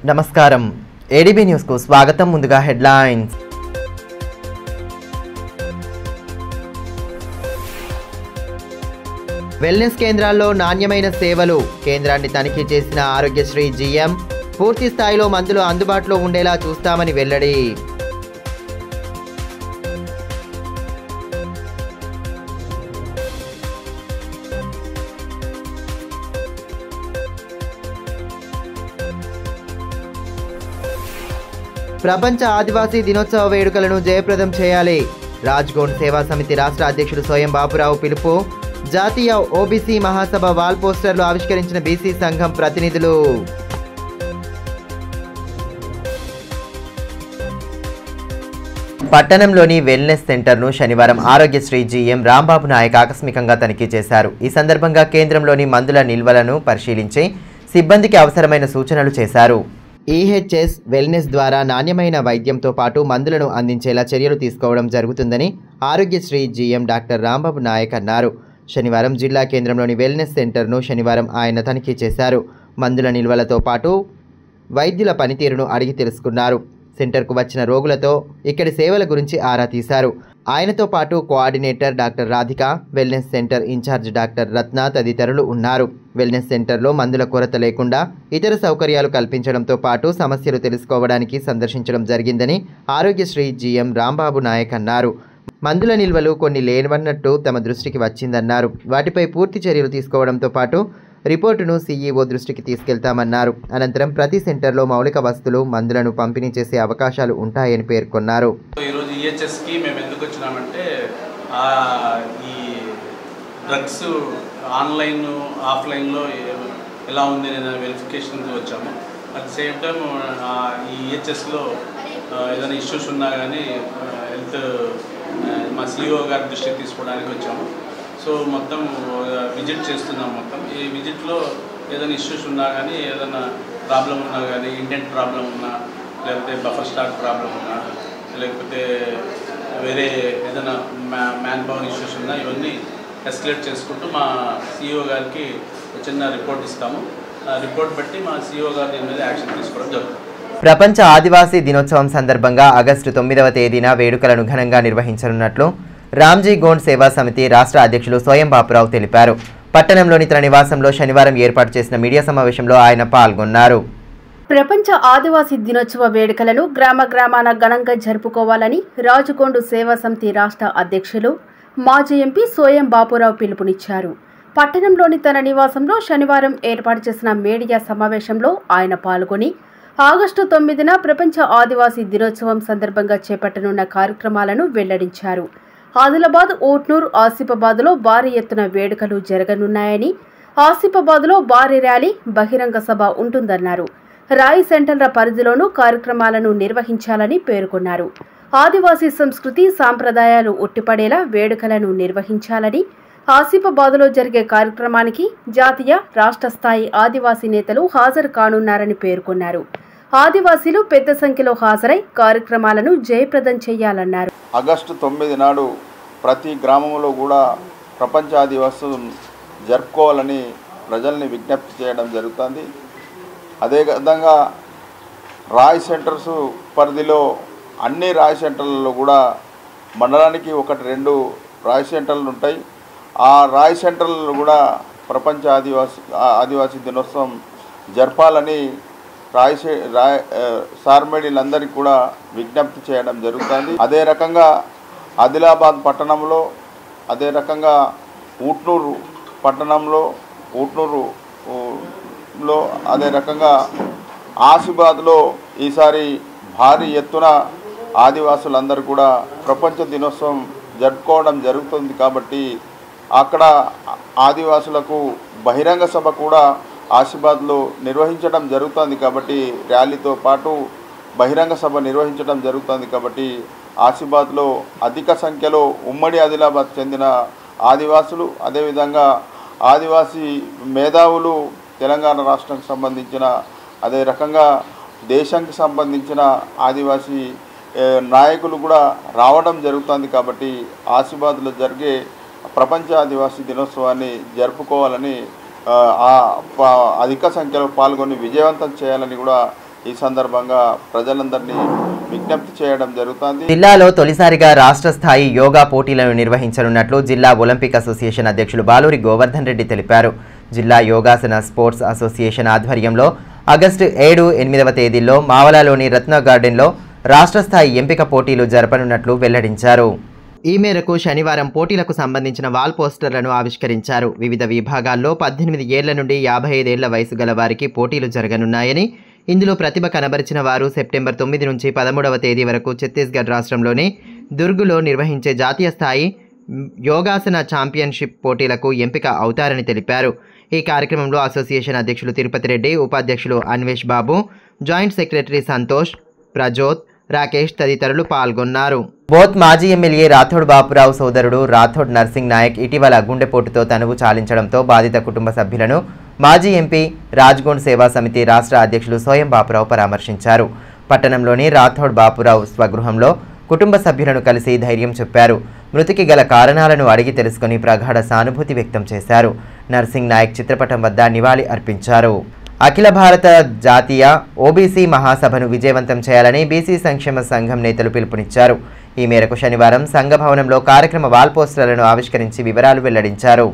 నమస్కారం ADB news కు స్వాగతం. ముందుగా హెడ్లైన్స్. వెల్నెస్ కేంద్రాల్లో నాణ్యమైన సేవలు. కేంద్రాన్ని తనిఖీ చేసిన ఆరోగ్యశ్రీ జీఎం. పూర్తి స్థాయిలో మందులు అందుబాటులో ఉండేలా చూస్తామని వెల్లడి. ప్రపంచ ఆదివాసీ దినోత్సవ వేడుకలను జయప్రదం చేయాలి. రాజ్గోండ్ సేవా సమితి రాష్ట్ర అధ్యక్షుడు సోయం బాపురావు పిలుపు. జాతీయ ఓబీసీ మహాసభ వాల్ పోస్టర్లు ఆవిష్కరించిన బీసీ సంఘం ప్రతినిధులు. పట్టణంలోని వెల్నెస్ సెంటర్ను శనివారం ఆరోగ్యశ్రీ జీఎం రాంబాబు నాయక్ ఆకస్మికంగా తనిఖీ చేశారు. ఈ సందర్భంగా కేంద్రంలోని మందుల నిల్వలను పరిశీలించి సిబ్బందికి అవసరమైన సూచనలు చేశారు. ఈహెచ్ఎస్ వెల్నెస్ ద్వారా నాణ్యమైన వైద్యంతో పాటు మందులను అందించేలా చర్యలు తీసుకోవడం జరుగుతుందని ఆరోగ్యశ్రీ జీఎం డాక్టర్ రాంబాబు నాయక్ అన్నారు. శనివారం జిల్లా కేంద్రంలోని వెల్నెస్ సెంటర్ను ఆయన తనిఖీ చేశారు. మందుల నిల్వలతో పాటు వైద్యుల పనితీరును అడిగి తెలుసుకున్నారు. సెంటర్కు వచ్చిన రోగులతో ఇక్కడి సేవల గురించి ఆరా తీశారు. ఆయనతో పాటు coordinator doctor Radhika, wellness centre incharge doctor Ratna తదితరులు ఉన్నారు. వెల్నెస్ సెంటర్లో మందుల కొరత లేకుండా ఇతర సౌకర్యాలు కల్పించడంతో పాటు సమస్యలు తెలుసుకోవడానికి సందర్శించడం జరిగిందని ఆరోగ్యశ్రీ జీఎం రాంబాబు నాయక్ అన్నారు. మందుల నిల్వలు కొన్ని లేవన్నట్టు తమ దృష్టికి వచ్చిందన్నారు. వాటిపై పూర్తి చర్యలు తీసుకోవడంతో పాటు రిపోర్టును సీఈఓ దృష్టికి తీసుకెళ్తామన్నారు. అనంతరం ప్రతి సెంటర్లో మౌలిక వస్తువులు, మందులను పంపిణీ చేసే అవకాశాలు ఉంటాయని పేర్కొన్నారు. ఈరోజు ఈహెచ్ఎస్కి మేము ఎందుకు వచ్చినామంటే ఈ డ్రగ్స్ ఆన్లైన్ ఆఫ్లైన్లో ఎలా ఉంది అనే వెరిఫికేషన్కి వచ్చాము. అట్ ద సేమ్ టైం ఈ ఈహెచ్ఎస్లో ఏదైనా ఇష్యూస్ ఉన్నా కానీ హెల్త్ మా సిఇఓ గారి దృష్టికి తీసుకోవడానికి వచ్చాము. సో మొత్తం విజిట్ చేస్తున్నాం. మొత్తం ఈ విజిట్లో ఏదైనా ఇష్యూస్ ఉన్నా కానీ, ఏదైనా ప్రాబ్లం ఉన్నా కానీ, ఇంటెంట్ ప్రాబ్లం ఉన్నా, లేకపోతే బఫర్ స్టాక్ ప్రాబ్లం ఉన్నా, లేకపోతే వేరే ఏదైనా మ్యాన్ పవర్ ఇష్యూస్ ఉన్నా ఇవన్నీ ఎస్కలేట్ చేసుకుంటూ మా సిఇఓ గారికి చిన్న రిపోర్ట్ ఇస్తాము. ఆ రిపోర్ట్ బట్టి మా సిఇఓ గారు దీని మీద యాక్షన్ తీసుకోవడం జరుగుతుంది. ప్రపంచ ఆదివాసీ దినోత్సవం సందర్భంగా ఆగస్టు 9వ తేదీన వేడుకలను ఘనంగా నిర్వహించనున్నట్లు రామ్జీ గోండ్ సేవా సమితి రాష్ట్ర అధ్యక్షులు సోయం బాపురావు తెలిపారు. పట్టణంలోని తన నివాసంలో శనివారం ఏర్పాటు చేసిన మీడియా సమావేశంలో ఆయన పాల్గొన్నారు. ప్రపంచ ఆదివాసీ దినోత్సవ వేడుకలను గ్రామాన ఘనంగా జరుపుకోవాలని రాజగోండు సేవా సమితి రాష్ట్ర అధ్యక్షులు మాజీ ఎంపీ సోయం బాపురావు పిలుపునిచ్చారు. పట్టణంలోని తన నివాసంలో శనివారం ఏర్పాటు చేసిన మీడియా సమావేశంలో ఆయన పాల్గొని ఆగస్టు 9న ప్రపంచ ఆదివాసీ దినోత్సవం సందర్భంగా చేపట్టనున్న కార్యక్రమాలను వెల్లడించారు. ఆదిలాబాద్, ఊట్నూర్, ఆసిఫాబాద్లో భారీ ఎత్తున వేడుకలు జరగనున్నాయని, ఆసిఫాబాద్లో భారీ ర్యాలీ, బహిరంగ సభ ఉంటుందన్నారు. రాయి సెంటర్ల పరిధిలోనూ కార్యక్రమాలను నిర్వహించాలని పేర్కొన్నారు. ఆదివాసీ సంస్కృతి సాంప్రదాయాలు ఉట్టిపడేలా వేడుకలను నిర్వహించాలని, ఆసిఫాబాద్లో జరిగే కార్యక్రమానికి జాతీయ, రాష్ట్ర స్థాయి ఆదివాసీ నేతలు హాజరు కానున్నారని పేర్కొన్నారు. ఆదివాసీలు పెద్ద సంఖ్యలో హాజరై కార్యక్రమాలను జయప్రదం చేయాలన్నారు. ఆగస్టు 9 నాడు ప్రతి గ్రామంలో కూడా ప్రపంచ ఆదివాసులు జరుపుకోవాలని ప్రజల్ని విజ్ఞప్తి చేయడం జరుగుతుంది. అదేవిధంగా రాయ్ సెంటర్స్ పరిధిలో అన్ని రాయ్ సెంటర్లలో కూడా మండలానికి 1-2 రాయ్ సెంటర్లు ఉంటాయి. ఆ రాయ్ సెంటర్లలో కూడా ప్రపంచ ఆదివాసీ దినోత్సవం జరపాలని సార్మేడీలందరికీ కూడా విజ్ఞప్తి చేయడం జరుగుతుంది. అదే రకంగా ఆదిలాబాద్ పట్టణంలో, అదే రకంగా ఊట్నూరు పట్టణంలో, ఊట్నూరులో, అదే రకంగా ఆసిఫాబాద్లో ఈసారి భారీ ఎత్తున ఆదివాసులందరూ కూడా ప్రపంచ దినోత్సవం జరుపుకోవడం జరుగుతుంది. కాబట్టి అక్కడ ఆదివాసులకు బహిరంగ సభ కూడా ఆసిఫాబాద్లో నిర్వహించడం జరుగుతుంది. కాబట్టి ర్యాలీతో పాటు బహిరంగ సభ నిర్వహించడం జరుగుతుంది. కాబట్టి ఆసిఫాబాద్లో అధిక సంఖ్యలో ఉమ్మడి ఆదిలాబాద్ చెందిన ఆదివాసులు, అదేవిధంగా ఆదివాసీ మేధావులు, తెలంగాణ రాష్ట్రానికి సంబంధించిన, అదే రకంగా దేశానికి సంబంధించిన ఆదివాసీ నాయకులు కూడా రావడం జరుగుతుంది. కాబట్టి ఆసిఫాబాద్లో జరిగే ప్రపంచ ఆదివాసీ దినోత్సవాన్ని జరుపుకోవాలని అధిక సంఖ్యలో పాల్గొని విజయవంతం చేయాలని కూడా ఈ సందర్భంగా ప్రజలందరినీ విజ్ఞప్తి చేయడం జరుగుతుంది. జిల్లాలో తొలిసారిగా రాష్ట్ర స్థాయి యోగా పోటీలను నిర్వహించనున్నట్లు జిల్లా ఒలింపిక్ అసోసియేషన్ అధ్యక్షులు బాలూరి గోవర్ధన్ రెడ్డి తెలిపారు. జిల్లా యోగాసన స్పోర్ట్స్ అసోసియేషన్ ఆధ్వర్యంలో ఆగస్టు 7, 8వ తేదీల్లో మావలాలోని రత్న గార్డెన్లో రాష్ట్ర స్థాయి ఎంపిక పోటీలు జరపనున్నట్లు వెల్లడించారు. ఈ మేరకు శనివారం పోటీలకు సంబంధించిన వాల్ పోస్టర్లను ఆవిష్కరించారు. వివిధ విభాగాల్లో 18 ఏళ్ల నుండి 55 ఏళ్ల వయసు గల వారికి పోటీలు జరగనున్నాయని, ఇందులో ప్రతిభ కనబరిచిన వారు సెప్టెంబర్ 9 నుంచి 13వ తేదీ వరకు ఛత్తీస్గఢ్ రాష్ట్రంలోని దుర్గులో నిర్వహించే జాతీయ స్థాయి యోగాసన ఛాంపియన్షిప్ పోటీలకు ఎంపిక అవుతారని తెలిపారు. ఈ కార్యక్రమంలో అసోసియేషన్ అధ్యక్షులు తిరుపతి రెడ్డి, ఉపాధ్యక్షులు అన్వేష్ బాబు, జాయింట్ సెక్రటరీ సంతోష్, ప్రజోత్, రాకేష్ తదితరులు పాల్గొన్నారు. బోత్ మాజీ ఎమ్మెల్యే రాథోడ్ బాపురావు సోదరుడు రాథోడ్ నర్సింగ్ నాయక్ ఇటీవల గుండెపోటుతో తనువు చాలించడంతో బాధిత కుటుంబ సభ్యులను మాజీ ఎంపీ రాజ్గోండ్ సేవా సమితి రాష్ట్ర అధ్యక్షులు సోయం బాపురావు పరామర్శించారు. పట్టణంలోని రాథోడ్ బాపురావు స్వగృహంలో కుటుంబ సభ్యులను కలిసి ధైర్యం చెప్పారు. మృతికి గల కారణాలను అడిగి తెలుసుకుని ప్రగాఢ సానుభూతి వ్యక్తం చేశారు. నర్సింగ్ నాయక్ చిత్రపటం వద్ద నివాళి అర్పించారు. అఖిల భారత జాతీయ ఓబీసీ మహాసభను విజయవంతం చేయాలని బీసీ సంక్షేమ సంఘం నేతలు పిలుపునిచ్చారు. ఈ మేరకు శనివారం సంఘ భవనంలో కార్యక్రమ వాల్ పోస్టర్లను ఆవిష్కరించి వివరాలు వెల్లడించారు.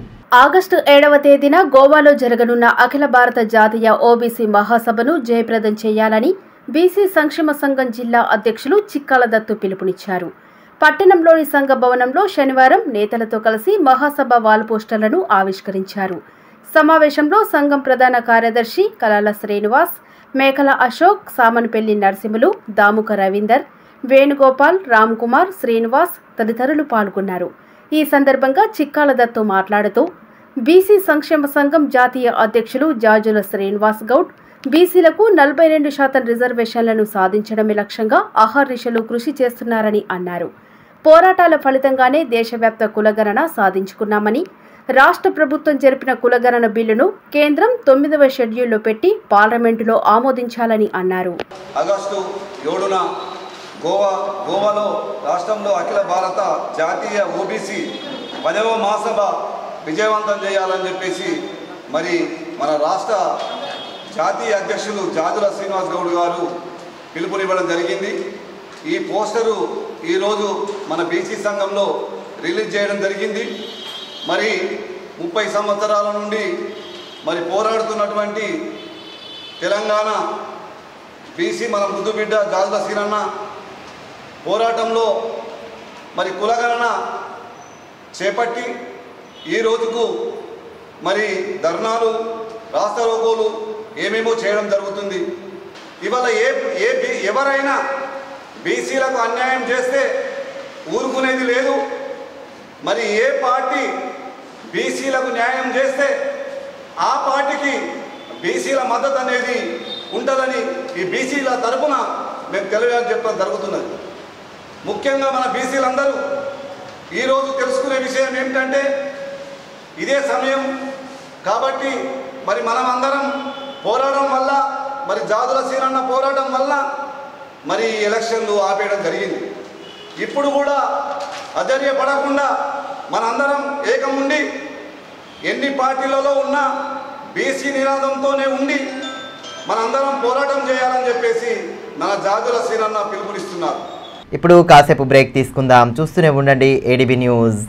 ఆగస్టు 7వ తేదీన గోవాలో జరగనున్న అఖిల భారత జాతీయ ఓబీసీ మహాసభను జయప్రదం చేయాలని బీసీ సంక్షేమ సంఘం జిల్లా అధ్యక్షులు చిక్కాల దత్తు పిలుపునిచ్చారు. పట్టణంలోని సంఘ భవనంలో శనివారం నేతలతో కలిసి మహాసభ వాల్ పోస్టర్లను ఆవిష్కరించారు. సమావేశంలో సంఘం ప్రధాన కార్యదర్శి కలాల శ్రీనివాస్, మేకల అశోక్, సామన్పల్లి నరసింహులు, దాముక రవీందర్, వేణుగోపాల్, రామ్ కుమార్, శ్రీనివాస్ తదితరులు పాల్గొన్నారు. ఈ సందర్భంగా చిక్కాల దత్తు మాట్లాడుతూ బీసీ సంక్షేమ సంఘం జాతీయ అధ్యక్షులు జాజుల శ్రీనివాస్ గౌడ్ బీసీలకు 42% రిజర్వేషన్లను సాధించడమే లక్ష్యంగా అహర్నిశలు కృషి చేస్తున్నారని అన్నారు. పోరాటాల ఫలితంగానే దేశవ్యాప్త కులగణన సాధించుకున్నామని, రాష్ట్ర ప్రభుత్వం జరిపిన కులగణన బిల్లును కేంద్రం 9వ షెడ్యూల్లో పెట్టి పార్లమెంటులో ఆమోదించాలని అన్నారు. ఆగస్టు 7న గోవాలో రాష్ట్రంలో అఖిల భారత జాతీయ ఓబీసీ 10వ మహాసభ విజయవంతం చేయాలని చెప్పేసి మరి మన రాష్ట్ర జాతీయ అధ్యక్షులు జాజుల శ్రీనివాస్ గౌడ్ గారు పిలుపునివ్వడం జరిగింది. ఈ పోస్టరు ఈరోజు మన బీసీ సంఘంలో రిలీజ్ చేయడం జరిగింది. మరి 30 సంవత్సరాల నుండి మరి పోరాడుతున్నటువంటి తెలంగాణ బీసీ మన ముద్దు బిడ్డ జాజుల శ్రీనన్న పోరాటంలో మరి కులగణన చేపట్టి ఈ రోజుకు మరి ధర్నాలు, రాస్తారోకోలు ఏమేమో చేయడం జరుగుతుంది. ఇవాళ ఎవరైనా బీసీలకు అన్యాయం చేస్తే ఊరుకునేది లేదు. మరి ఏ పార్టీ బీసీలకు న్యాయం చేస్తే ఆ పార్టీకి బీసీల మద్దతు అనేది ఉంటుందని ఈ బీసీల తరఫున మేము తెలియాలని చెప్పడం జరుగుతున్నది. ముఖ్యంగా మన బీసీలందరూ ఈరోజు తెలుసుకునే విషయం ఏమిటంటే ఇదే సమయం కాబట్టి మరి మనం అందరం పోరాటం వల్ల మరి జాజుల శ్రీనన్న పోరాటం వల్ల మరి ఎలక్షన్లు ఆపేయడం జరిగింది. ఇప్పుడు కూడా అధైర్యపడకుండా మనందరం ఏకముండి ఎన్ని పార్టీలలో ఉన్నా బీసీ నినాదంతోనే ఉండి మనందరం పోరాటం చేయాలని చెప్పేసి మన జాజుల శ్రీనన్న పిలుపునిస్తున్నారు. ఇప్పుడు కాసేపు బ్రేక్ తీసుకుందాం. చూస్తూనే ఉండండి ADB news.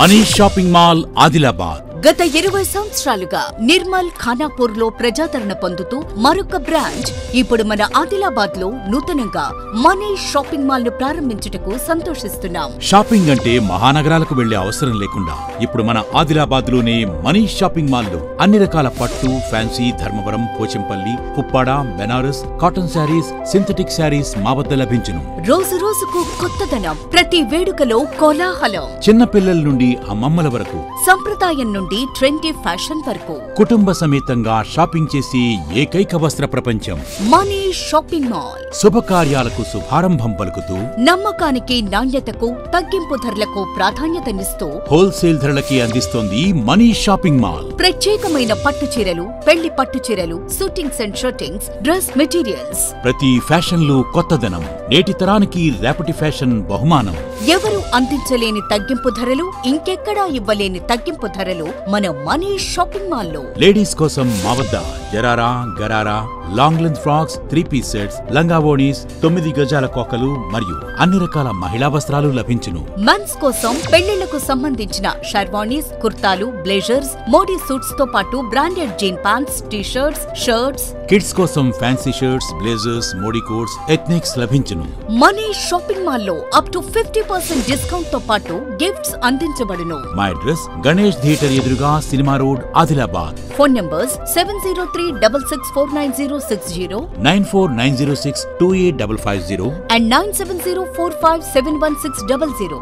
Manish shopping mall Adilabad గత 20 సంవత్సరాలుగా నిర్మల్ ఖానాపూర్ లో ప్రజాదరణ పొందుతూ మరొక బ్రాంచ్ ఇప్పుడు మన ఆదిలాబాద్ లో నూతనంగా మనీష్ షాపింగ్ మాల్ ను ప్రారంభించుటకు సంతోషిస్తున్నాం. షాపింగ్ అంటే మహానగరాలకు వెళ్లే అవసరం లేకుండా ఇప్పుడు మన ఆదిలాబాద్ లోనే మనీష్ షాపింగ్ మాల్ లో అన్ని రకాల పట్టు, fancy, Dharmavaram, Pochampalli, Puppada, Banaras, cotton sarees, synthetic sarees మా వద్ద లభించును. రోజు రోజుకు కొత్తదనం, ప్రతి వేడుకలో కోలాహలం. చిన్న పిల్లల నుండి అమ్మమ్మల వరకు, సంప్రదాయం నుండి ట్రెండీ ఫ్యాషన్ వరకు కుటుంబ సమేతంగా షాపింగ్ చేసి ఏకైక వస్త్ర ప్రపంచం మనీష్ షాపింగ్ మాల్. శుభకార్యాలకు శుభారంభం పలుకుతూ, నమ్మకానికి, నాణ్యతకు, తగ్గింపు ధరలకు ప్రాధాన్యతనిస్తూ హోల్సేల్ ధరలకి అందిస్తోంది మనీష్ షాపింగ్ మాల్. ప్రత్యేకమైన పట్టు చీరలు, పెళ్లి పట్టు చీరలు, shootings and shirtings, dress materials. ప్రతి ఫ్యాషన్ లో కొత్తదనం, నేటి తరానికి రేపటి ఫ్యాషన్ బహుమానం. ఎవరు అందించలేని తగ్గింపు ధరలు, ఇంకెక్కడా ఇవ్వలేని తగ్గింపు ధరలు మన మనీష్ షాపింగ్ మాల్ లో. లేడీస్ కోసం మా వద్ద జరారా, gharara, long length frocks, 3-piece sets, లంగావోణీస్, 9 గజాల కోకలు మరియు అన్ని రకాల మహిళా వస్త్రాలు లభించును. మెన్స్ కోసం పెళ్లిళ్లకు సంబంధించిన షర్వాణీస్, కుర్తాలు, బ్లేజర్స్, మోడీ సూట్స్ తో పాటు branded jean pants, t-shirts, shirts. Kids కోసం fancy shirts, blazers, Modi coats, ethnics లభించును. మనీ షాపింగ్ మాల్ లో అప్ టు 50% డిస్కౌంట్ తో పాటు గిఫ్ట్స్ అందించబడును. మా అడ్రస్ గణేష్ థియేటర్ ఎదురుగా, cinema road, Adilabad. Phone numbers 70366496060 9490628550 and 9704571600.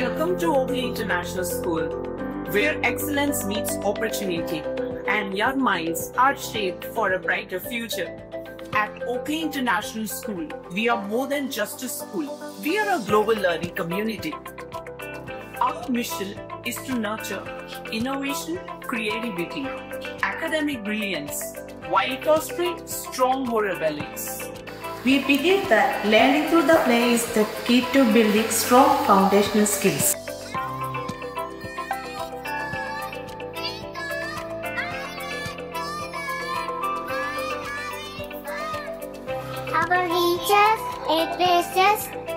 Welcome to Oakley International School, where excellence meets opportunity and young minds are shaped for a brighter future. At Oakley International School, we are more than just a school. We are a global learning community. Our mission is to nurture innovation, creativity, academic brilliance, while fostering strong moral values. We believe that learning through the play is the key to building strong foundational skills. Our teachers encourage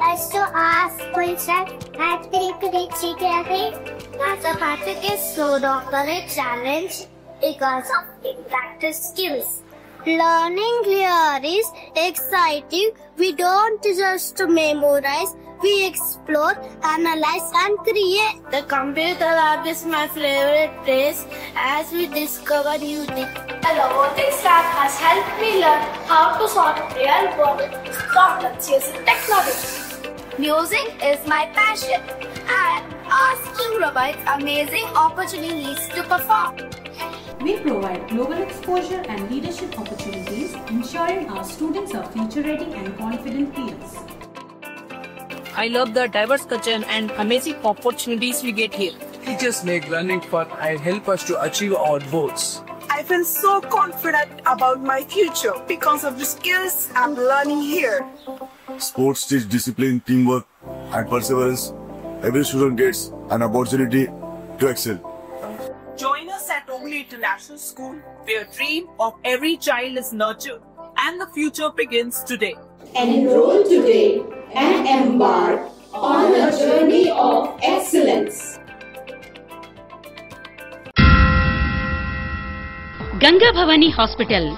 us to ask questions and think critically. Mathematics is so often a challenge because of practice skills. Learning here is exciting. We don't just memorize, we explore, analyze and create. The computer lab is my favorite place as we discover new things. The robotics lab has helped me learn how to solve real world problems using technology. Music is my passion and asking provides amazing opportunities to perform. We provide global exposure and leadership opportunities, ensuring our students are future-ready and confident peers. I love the diverse culture and amazing opportunities we get here. Teachers make learning fun and help us to achieve our goals. I feel so confident about my future because of the skills I'm learning here. Sports teach discipline, teamwork, and perseverance. Every student gets an opportunity to excel. Join us at Oakley International School, where dream of every child is nurtured and the future begins today. Enroll today and embark on a journey of excellence. Ganga Bhavani hospital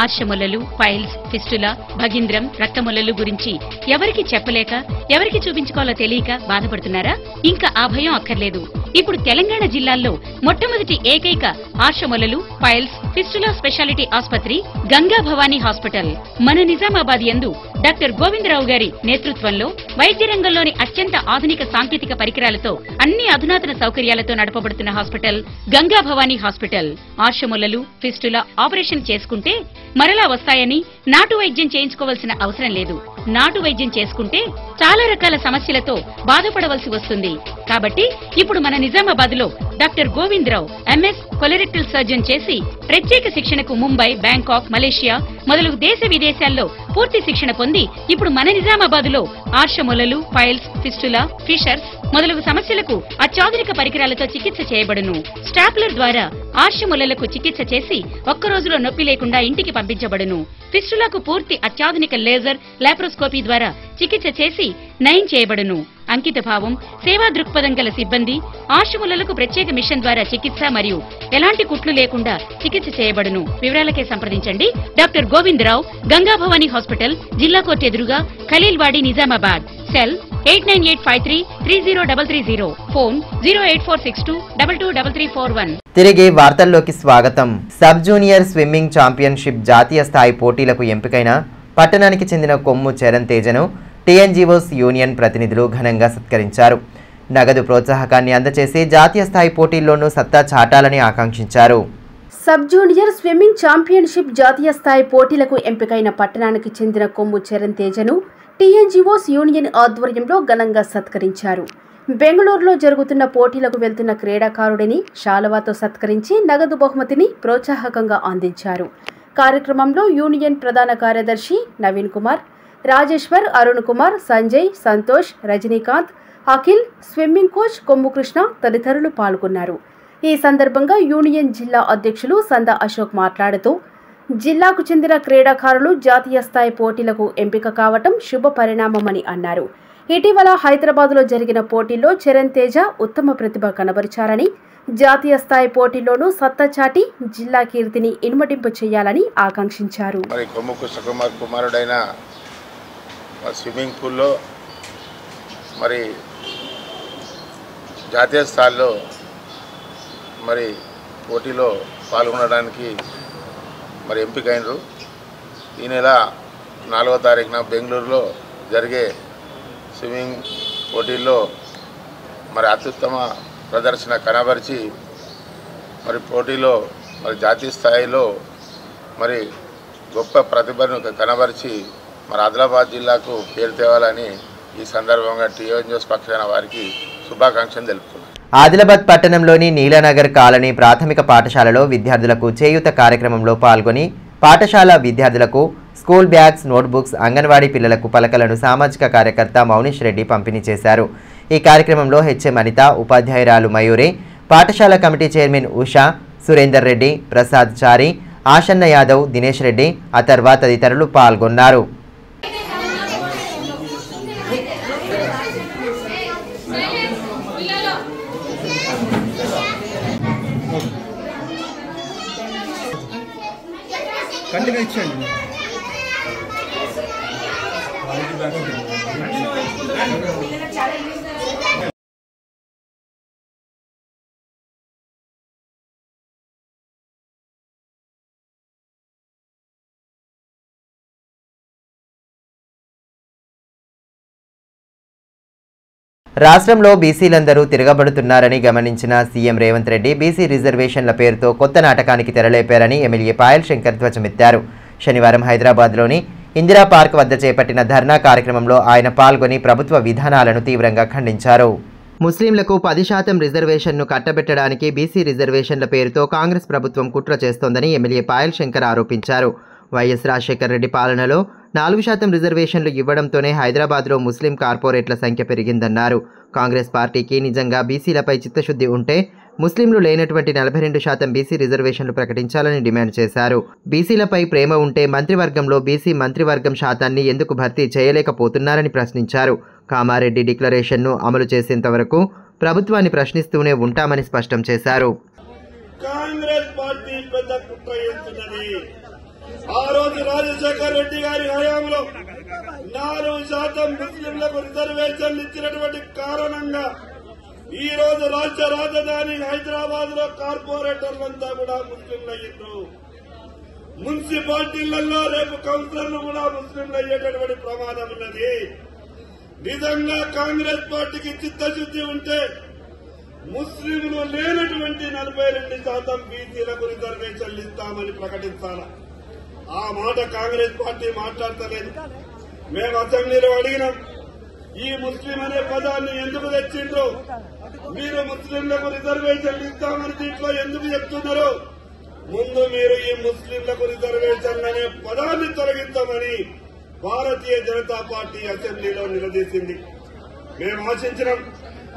ఆర్షములలు, piles, fistula, భగింద్రం, రక్తములలు గురించి ఎవరికి చెప్పలేక ఎవరికి చూపించుకోవాలో తెలియక బాధపడుతున్నారా? ఇంకా ఆ భయం అక్కర్లేదు. ఇప్పుడు తెలంగాణ జిల్లాల్లో మొట్టమొదటి ఏకైక ఆర్షములలు, ఫైల్స్, ఫిస్టులా స్పెషాలిటీ ఆసుపత్రి గంగా భవానీ హాస్పిటల్ మన నిజామాబాద్ యందు డాక్టర్ గోవిందరావు గారి నేతృత్వంలో వైద్య రంగంలోని అత్యంత ఆధునిక సాంకేతిక పరికరాలతో అన్ని అధునాతన సౌకర్యాలతో నడపబడుతున్న హాస్పిటల్ గంగా భవానీ హాస్పిటల్. ఆర్షములలు, ఫిస్టులా ఆపరేషన్ చేసుకుంటే మరలా వస్తాయని నాటు వైద్యం చేయించుకోవాల్సిన అవసరం లేదు. నాటు వైద్యం చేసుకుంటే చాలా రకాల సమస్యలతో బాధపడవలసి వస్తుంది. కాబట్టి ఇప్పుడు మన నిజామాబాద్ లో doctor Govindarao MS colorectal surgeon చేసి ప్రత్యేక శిక్షణకు ముంబై, బ్యాంకాక్, మలేషియా మొదలగు దేశ విదేశాల్లో పూర్తి శిక్షణ పొంది ఇప్పుడు మన నిజామాబాద్ లో ఆర్షములలు, ఫైల్స్, ఫిస్టులా, ఫిషర్స్ మొదలగు సమస్యలకు అత్యాధునిక పరికరాలతో చికిత్స చేయబడును. స్టాప్లర్ ద్వారా ఆర్షములలకు చికిత్స చేసి ఒక్క రోజులో నొప్పి లేకుండా ఇంటికి పంపించబడును. ఫిస్టులకు పూర్తి అత్యాధునిక లేజర్, లాప్రోస్కోపీ ద్వారా చికిత్స చేసి నయం చేయబడును. అంకిత భావం, సేవా దృక్పథం గల సిబ్బంది, ఆర్షములలకు ప్రత్యేక మిషన్ ద్వారా చికిత్స మరియు ఎలాంటి కుట్లు లేకుండా చికిత్స చేయబడును. వివరాలకే సంప్రదించండి డాక్టర్ గోవిందరావు, గంగా భవానీ హాస్పిటల్, జిల్లా కోర్టు ఎదురుగా, ఖలీల్వాడి, నిజామాబాద్. సెల్ 8985330330. ఫోన్ 08462223341. తిరిగి వార్తల్లోకి స్వాగతం. సబ్ జూనియర్ స్విమ్మింగ్ ఛాంపియన్షిప్ జాతీయ స్థాయి పోటీలకు ఎంపికైన పట్టణానికి చెందిన కొమ్ము చరణ్ తేజను టీఎన్జీఓస్ యూనియన్ ప్రతినిధులు ఘనంగా సత్కరించారు. నగదు ప్రోత్సాహకాన్ని అందజేసి జాతీయ స్థాయి పోటీల్లోనూ సత్తా చాటాలని ఆకాంక్షించారు. సబ్ జూనియర్ స్విమ్మింగ్ ఛాంపియన్షిప్ జాతీయ స్థాయి పోటీలకు ఎంపికైన పట్టణానికి చెందిన కొమ్ము చరణ్ తేజను టీఎన్జీఓస్ యూనియన్ ఆధ్వర్యంలో ఘనంగా సత్కరించారు. బెంగళూరులో జరుగుతున్న పోటీలకు వెళ్తున్న క్రీడాకారుడిని శాలువాతో సత్కరించి నగదు బహుమతిని ప్రోత్సాహకంగా అందించారు. కార్యక్రమంలో యూనియన్ ప్రధాన కార్యదర్శి నవీన్ కుమార్, రాజేశ్వర్, అరుణ్ కుమార్, సంజయ్, సంతోష్, రజనీకాంత్, అఖిల్, స్విమ్మింగ్ కోచ్ కొమ్ము కృష్ణ తదితరులు పాల్గొన్నారు. ఈ సందర్భంగా యూనియన్ జిల్లా అధ్యక్షులు సందా అశోక్ మాట్లాడుతూ జిల్లాకు చెందిన క్రీడాకారులు జాతీయ స్థాయి పోటీలకు ఎంపిక కావటం శుభ పరిణామమని అన్నారు. ఇటీవల హైదరాబాద్లో జరిగిన పోటీల్లో చరణ్ తేజ ఉత్తమ ప్రతిభ కనబరిచారని, జాతీయ స్థాయి పోటీల్లోనూ సత్తా చాటి జిల్లా కీర్తిని ఇనుమడింపు చేయాలని ఆకాంక్షించారు. మరి కొమ్ము కృష్ణకుమార్ కుమారుడైన స్విమ్మింగ్ పూల్లో మరి జాతీయ స్థాయిలో మరి పోటీలో పాల్గొనడానికి మరి ఎంపికైనరు. ఈ నెల 4వ తారీఖున బెంగళూరులో జరిగే స్విమ్మింగ్ పోటీల్లో మరి అత్యుత్తమ ప్రదర్శన కనబరిచి మరి పోటీలో మరి జాతీయ స్థాయిలో మరి గొప్ప ప్రతిభను కనబరిచి మరి ఆదిలాబాద్ జిల్లాకు పేరు తేవాలని ఈ సందర్భంగా టీఎన్ న్యూస్ పక్షాన వారికి శుభాకాంక్షలు తెలుపుతున్నాను. ఆదిలాబాద్ పట్టణంలోని నీలనగర్ కాలనీ ప్రాథమిక పాఠశాలలో విద్యార్థులకు చేయూత కార్యక్రమంలో పాల్గొని పాఠశాల విద్యార్థులకు స్కూల్ బ్యాగ్స్, నోట్బుక్స్, అంగన్వాడీ పిల్లలకు పలకలను సామాజిక కార్యకర్త మౌనిష్ రెడ్డి పంపిణీ చేశారు. ఈ కార్యక్రమంలో హెచ్ఎం అనిత, ఉపాధ్యాయురాలు మయూరి, పాఠశాల కమిటీ చైర్మన్ ఉషా, సురేందర్ రెడ్డి, ప్రసాద్ చారి, ఆశన్న యాదవ్, దినేష్ రెడ్డి, అథర్వ తదితరులు పాల్గొన్నారు. రాష్ట్రంలో బీసీలందరూ తిరగబడుతున్నారని గమనించిన సీఎం రేవంత్ రెడ్డి బీసీ రిజర్వేషన్ల పేరుతో కొత్త నాటకానికి తెరలేపారని ఎమ్మెల్యే పాయల్ శంకర్ ధ్వజమెత్తారు. శనివారం హైదరాబాద్లోని ఇందిరా పార్క్ వద్ద చేపట్టిన ధర్నా కార్యక్రమంలో ఆయన పాల్గొని ప్రభుత్వ విధానాలను తీవ్రంగా ఖండించారు. ముస్లింలకు 10% రిజర్వేషన్ను కట్టబెట్టడానికి బీసీ రిజర్వేషన్ల పేరుతో కాంగ్రెస్ ప్రభుత్వం కుట్ర చేస్తోందని ఎమ్మెల్యే పాయల్ శంకర్ ఆరోపించారు. వైఎస్ రాజశేఖర్ రెడ్డి పాలనలో 4% రిజర్వేషన్లు ఇవ్వడంతోనే హైదరాబాద్లో ముస్లిం కార్పొరేట్ల సంఖ్య పెరిగిందన్నారు. కాంగ్రెస్ పార్టీకి నిజంగా బీసీలపై చిత్తశుద్ధి ఉంటే ముస్లింలు లేనటువంటి 42% బీసీ రిజర్వేషన్లు ప్రకటించాలని డిమాండ్ చేశారు. బీసీలపై ప్రేమ ఉంటే మంత్రివర్గంలో బీసీ మంత్రివర్గం శాతాన్ని ఎందుకు భర్తీ చేయలేకపోతున్నారని ప్రశ్నించారు. కామారెడ్డి డిక్లరేషన్ను అమలు చేసేంత వరకు ప్రభుత్వాన్ని ప్రశ్నిస్తూనే ఉంటామని స్పష్టం చేశారు. కాంగ్రెస్ పార్టీ పెద్ద కుట్ర చేస్తున్నది. ఆ రోజు రాజశేఖర్ రెడ్డి గారి హయాంలో 4% ముస్లింలకు రిజర్వేషన్లు ఇచ్చినటువంటి కారణంగా ఈ రోజు రాష్ట్ర రాజధాని హైదరాబాద్ లో కార్పొరేటర్లంతా కూడా ముస్లింలు అయ్యిండ్రు. మున్సిపాలిటీలలో రేపు కౌన్సిలర్లు కూడా ముస్లింలు అయ్యేటటువంటి ప్రమాదం ఉన్నది. నిజంగా కాంగ్రెస్ పార్టీకి చిత్తశుద్ధి ఉంటే ముస్లింలు లేనటువంటి 42% బీసీలకు రిజర్వేషన్లు ఇస్తామని ప్రకటించాలా. ఆ మాట కాంగ్రెస్ పార్టీ మాట్లాడతలేదు. మేము అసెంబ్లీలో అడిగినాం, ఈ ముస్లిం అనే పదాన్ని ఎందుకు తెచ్చిండ్రు? మీరు ముస్లింలకు రిజర్వేషన్లు ఇస్తామని దీంట్లో ఎందుకు చెప్తున్నారు? ముందు మీరు ఈ ముస్లింలకు రిజర్వేషన్లు అనే పదాన్ని తొలగించమని భారతీయ జనతా పార్టీ అసెంబ్లీలో నిలదీసింది. మేము ఆశించినాం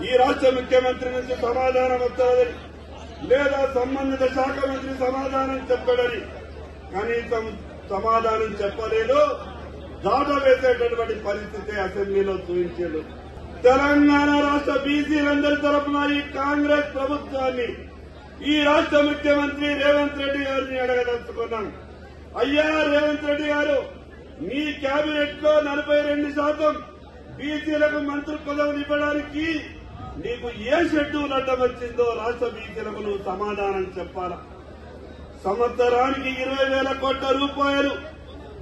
ఈ రాష్ట్ర ముఖ్యమంత్రి నుంచి సమాధానం వస్తుందని, లేదా సంబంధిత శాఖ మంత్రి సమాధానం చెప్పాడని. కనీసం సమాధానం చెప్పలేదు. దాటవేసేటటువంటి పరిస్థితి అసెంబ్లీలో చూపించారు. తెలంగాణ రాష్ట్ర బీసీలందరి తరఫున ఈ కాంగ్రెస్ ప్రభుత్వాన్ని, ఈ రాష్ట్ర ముఖ్యమంత్రి రేవంత్ రెడ్డి గారిని అడగదలుచుకున్నాం. అయ్యా రేవంత్ రెడ్డి గారు, మీ కేబినెట్ లో 42% బీసీలకు మంత్రి పదవులు ఇవ్వడానికి నీకు ఏ షెడ్యూల్ అడ్డం వచ్చిందో రాష్ట్ర బీసీలకు నువ్వు సమాధానం చెప్పాలా. సంవత్సరానికి 20,000 కోట్ల రూపాయలు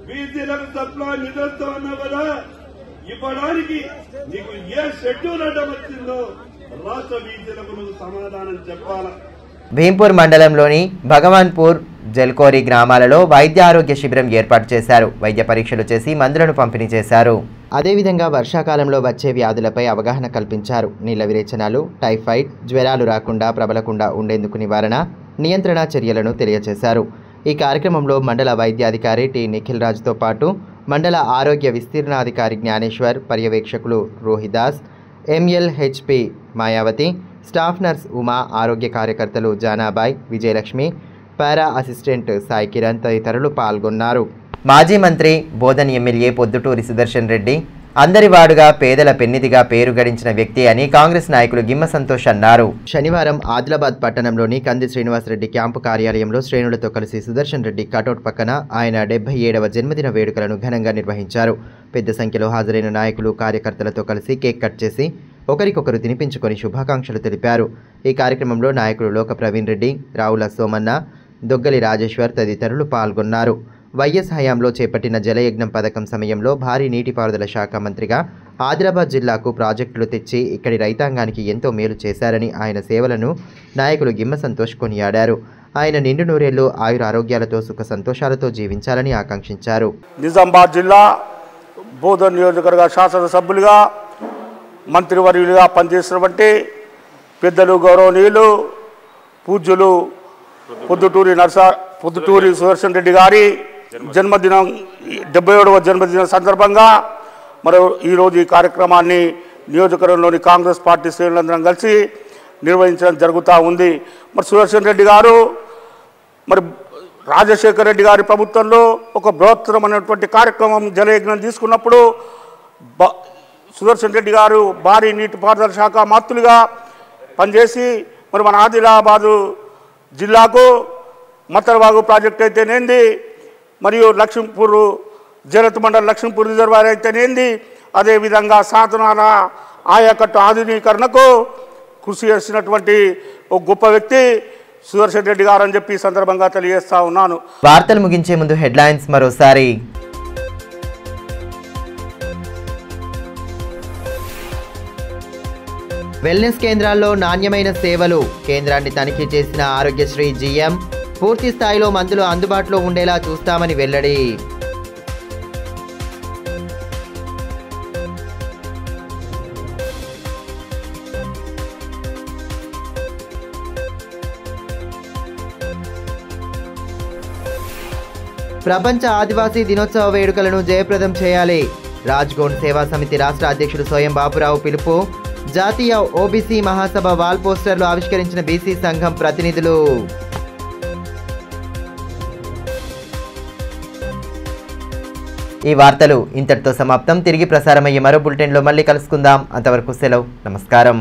బీసీలకు సప్లా నిధులతో ఉన్నావు కదా, ఇవ్వడానికి నీకు ఏ షెడ్యూల్ అడ్డం వచ్చిందో రాష్ట్ర బీసీలకు నువ్వు సమాధానం చెప్పాలా. భీంపూర్ మండలంలోని భగవాన్పూర్, జల్కోరి గ్రామాలలో వైద్య ఆరోగ్య శిబిరం ఏర్పాటు చేశారు. వైద్య పరీక్షలు చేసి మందులను పంపిణీ చేశారు. అదేవిధంగా వర్షాకాలంలో వచ్చే వ్యాధులపై అవగాహన కల్పించారు. నీళ్ల విరేచనాలు, టైఫాయిడ్, జ్వరాలు రాకుండా ప్రబలకుండా ఉండేందుకు నివారణ, నియంత్రణ చర్యలను తెలియజేశారు. ఈ కార్యక్రమంలో మండల వైద్యాధికారి టి నిఖిల్ రాజుతో పాటు మండల ఆరోగ్య విస్తీర్ణాధికారి జ్ఞానేశ్వర్, పర్యవేక్షకులు Rohidas, MLHP Mayawati, staff nurse Uma, ఆరోగ్య కార్యకర్తలు జానాబాయ్, విజయలక్ష్మి, పారా అసిస్టెంట్ సాయి కిరణ్ తదితరులు పాల్గొన్నారు. మాజీ మంత్రి బోధన్ ఎమ్మెల్యే పొద్దుటూరి సుదర్శన్ రెడ్డి అందరివాడుగా పేదల పెన్నిదిగా పేరు గడించిన వ్యక్తి అని కాంగ్రెస్ నాయకులు గిమ్మ సంతోష్ అన్నారు. శనివారం ఆదిలాబాద్ పట్టణంలోని కంది శ్రీనివాసరెడ్డి క్యాంపు కార్యాలయంలో శ్రేణులతో కలిసి సుదర్శన్ రెడ్డి కటౌట్ పక్కన ఆయన 77వ జన్మదిన వేడుకలను ఘనంగా నిర్వహించారు. పెద్ద సంఖ్యలో హాజరైన నాయకులు కార్యకర్తలతో కలిసి కేక్ కట్ చేసి ఒకరికొకరు తినిపించుకొని శుభాకాంక్షలు తెలిపారు. ఈ కార్యక్రమంలో నాయకులు లోక ప్రవీణ్ రెడ్డి, రావుల సోమన్న, దొగ్గలి రాజేశ్వర్ తదితరులు పాల్గొన్నారు. వైఎస్ హయాంలో చేపట్టిన జలయజ్ఞం పథకం సమయంలో భారీ నీటిపారుదల శాఖ మంత్రిగా ఆదిలాబాద్ జిల్లాకు ప్రాజెక్టులు తెచ్చి ఇక్కడి రైతాంగానికి ఎంతో మేలు చేశారని ఆయన సేవలను నాయకులు గిమ్మ సంతోష్ కొనియాడారు. ఆయన నిండు నూరేళ్లు ఆయుర ఆరోగ్యాలతో సుఖ సంతోషాలతో జీవించాలని ఆకాంక్షించారు. నిజామాబాద్ జిల్లా బోధన్ నియోజకవర్గ శాసనసభ్యులుగా మంత్రివర్యులుగా పనిచేసినటువంటి పెద్దలు గౌరవనీయులు పూజ్యులు పొద్దుటూరి సుదర్శన్ రెడ్డి గారి జన్మదినం 77వ జన్మదిన సందర్భంగా మరి ఈరోజు ఈ కార్యక్రమాన్ని నియోజకవర్గంలోని కాంగ్రెస్ పార్టీ శ్రేణులందరం కలిసి నిర్వహించడం జరుగుతూ ఉంది. మరి సుదర్శన్ రెడ్డి గారు మరి రాజశేఖర రెడ్డి గారి ప్రభుత్వంలో ఒక బృహత్తరమైనటువంటి కార్యక్రమం జలయజ్ఞం తీసుకున్నప్పుడు సుదర్శన్ రెడ్డి గారు భారీ నీటిపారుదల శాఖ మంత్రులుగా పనిచేసి మరి మన ఆదిలాబాదు జిల్లాకు మత్తరవాగు ప్రాజెక్ట్ అయితేనేంది, మరియు లక్ష్మీపూర్ జలత్ మండల్ లక్ష్మీపూర్ రిజర్వాయర్ అయితేనేంది, అదేవిధంగా సాధనాల ఆయకట్టు ఆధునీకరణకు కృషి చేసినటువంటి ఒక గొప్ప వ్యక్తి సుదర్శన్ రెడ్డి గారు అని చెప్పి ఈ సందర్భంగా తెలియజేస్తా ఉన్నాను. వార్తలు ముగించే ముందు హెడ్లైన్స్ మరోసారి. వెల్నెస్ కేంద్రాల్లో నాణ్యమైన సేవలు, కేంద్రాన్ని తనిఖీ చేసిన ఆరోగ్యశ్రీ జీఎం. పూర్తి స్థాయిలో మందులు అందుబాటులో ఉండేలా చూస్తామని వెల్లడి. ప్రపంచ ఆదివాసీ దినోత్సవ వేడుకలను జయప్రదం చేయాలి. రాజ్గోండ్ సేవా సమితి రాష్ట్ర అధ్యక్షుడు సోయం బాపురావు పిలుపు. జాతీయ ఓబీసీ మహాసభ వాల్ పోస్టర్లు ఆవిష్కరించిన బీసీ సంఘం ప్రతినిధులు. ఈ వార్తలు ఇంతటితో సమాప్తం. తిరిగి ప్రసారమయ్యే మరో బులెటిన్లో మళ్ళీ కలుసుకుందాం. అంతవరకు సెలవు. నమస్కారం.